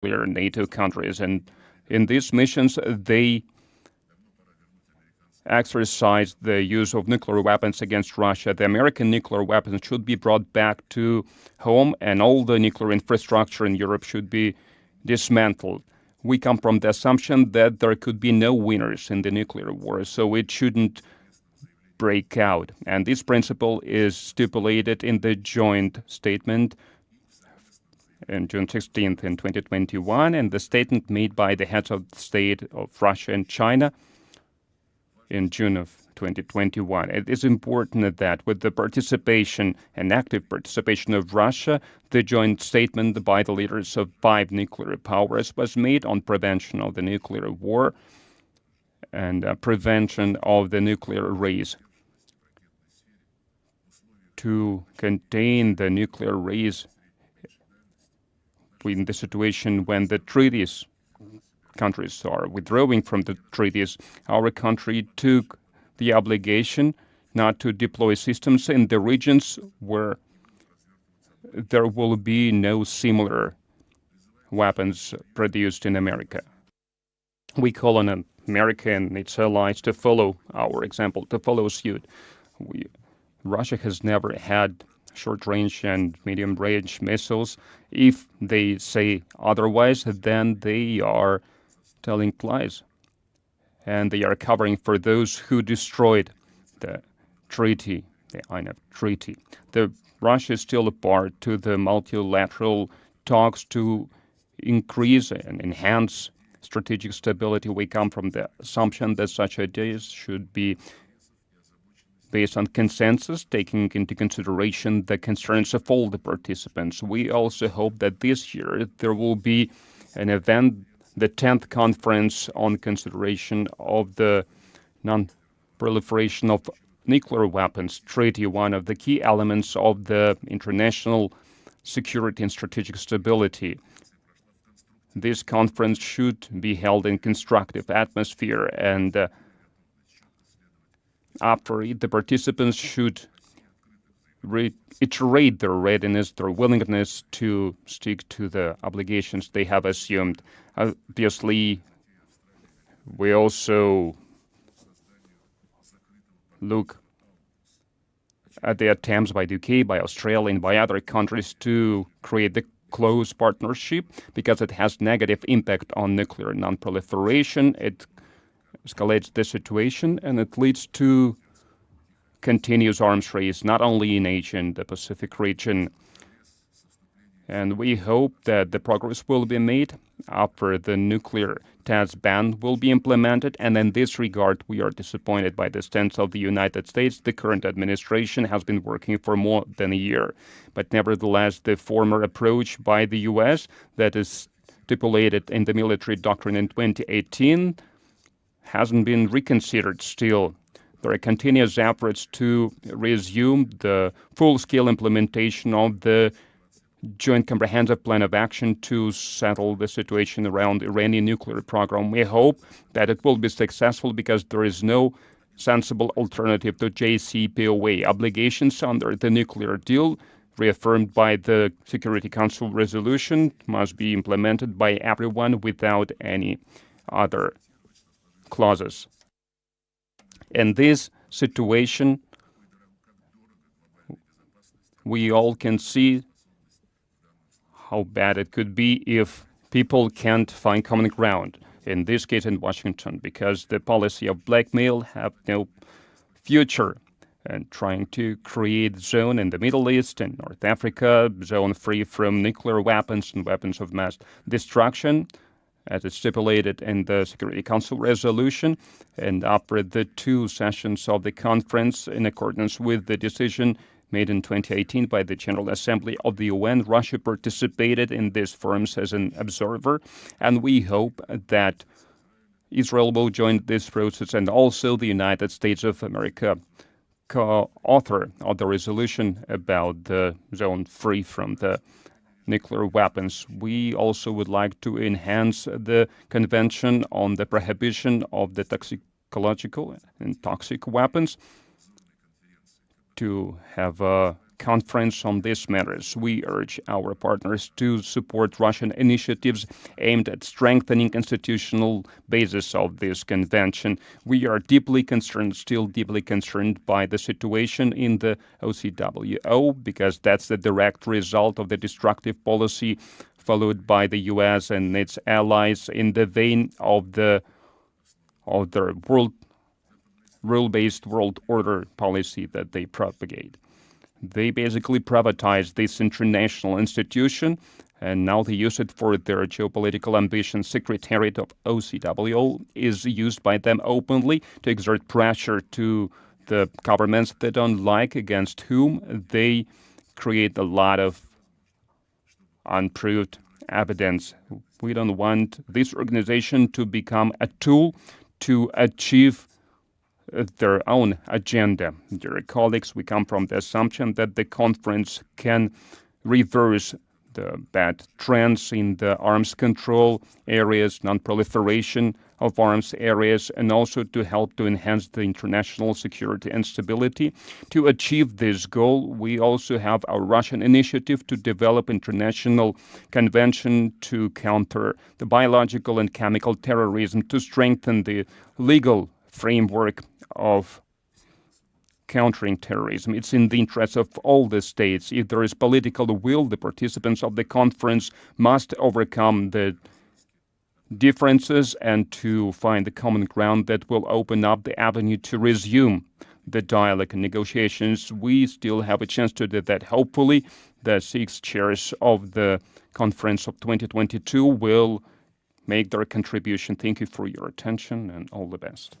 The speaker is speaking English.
NATO countries. And in these missions, they exercise the use of nuclear weapons against Russia. The American nuclear weapons should be brought back to home, and all the nuclear infrastructure in Europe should be dismantled. We come from the assumption that there could be no winners in the nuclear war, so it shouldn't break out. And this principle is stipulated in the joint statement on June 16th in 2021, and the statement made by the heads of state of Russia and China in June of 2021. It is important that with the participation and active participation of Russia, the joint statement by the leaders of 5 nuclear powers was made on prevention of the nuclear war and prevention of the nuclear race. To contain the nuclear race in the situation when the countries are withdrawing from the treaties, our country took the obligation not to deploy systems in the regions where there will be no similar weapons produced in America. We call on America and its allies to follow our example, to follow suit. Russia has never had short-range and medium-range missiles. If they say otherwise, then they are telling lies, and they are covering for those who destroyed the treaty, the INF treaty. Russia is still a part to the multilateral talks to increase and enhance strategic stability. We come from the assumption that such ideas should be based on consensus, taking into consideration the concerns of all the participants. We also hope that this year there will be an event, the 10th Conference on Consideration of the Non-Proliferation of Nuclear Weapons Treaty, one of the key elements of the international security and strategic stability. This conference should be held in constructive atmosphere, and after it, the participants should reiterate their readiness, their willingness to stick to the obligations they have assumed. Obviously, we also look at the attempts by the UK, by Australia, and by other countries to create the close partnership because it has negative impact on nuclear non-proliferation. It escalates the situation, and it leads to continuous arms race, not only in Asia and the Pacific region. And we hope that the progress will be made after the nuclear test ban will be implemented. And in this regard, we are disappointed by the stance of the United States. The current administration has been working for more than a year. But nevertheless, the former approach by the U.S. that is stipulated in the military doctrine in 2018 hasn't been reconsidered still. There are continuous efforts to resume the full-scale implementation of the Joint Comprehensive Plan of Action to settle the situation around the Iranian nuclear program. We hope that it will be successful because there is no sensible alternative to JCPOA. Obligations under the nuclear deal, reaffirmed by the Security Council resolution, must be implemented by everyone without any other clauses. In this situation, we all can see how bad it could be if people can't find common ground, in this case in Washington, because the policy of blackmail have no future, and trying to create zone in the Middle East and North Africa, zone free from nuclear weapons and weapons of mass destruction, as it's stipulated in the Security Council resolution, and after the 2 sessions of the conference in accordance with the decision made in 2018 by the General Assembly of the UN, Russia participated in these forums as an observer, and we hope that Israel will join this process, and also the United States of America, co-author of the resolution about the zone free from the nuclear weapons. We also would like to enhance the Convention on the Prohibition of the Toxicological and Toxic Weapons, to have a conference on these matters. We urge our partners to support Russian initiatives aimed at strengthening institutional basis of this convention. We are still deeply concerned by the situation in the OCWO, because that's the direct result of the destructive policy followed by the U.S. and its allies in the vein of the rule-based world order policy that they propagate. They basically privatized this international institution, and now they use it for their geopolitical ambitions. Secretariat of OCWO is used by them openly to exert pressure to the governments they don't like, against whom they create a lot of unproved evidence. We don't want this organization to become a tool to achieve their own agenda. Dear colleagues, we come from the assumption that the conference can reverse the bad trends in the arms control areas, non-proliferation of arms areas, and also to help to enhance the international security and stability. To achieve this goal, we also have our Russian initiative to develop international convention to counter the biological and chemical terrorism, to strengthen the legal framework of countering terrorism. It's in the interest of all the states. If there is political will, the participants of the conference must overcome the differences and to find the common ground that will open up the avenue to resume the dialogue and negotiations. We still have a chance to do that. Hopefully, the 6 chairs of the conference of 2022 will make their contribution. Thank you for your attention, and all the best.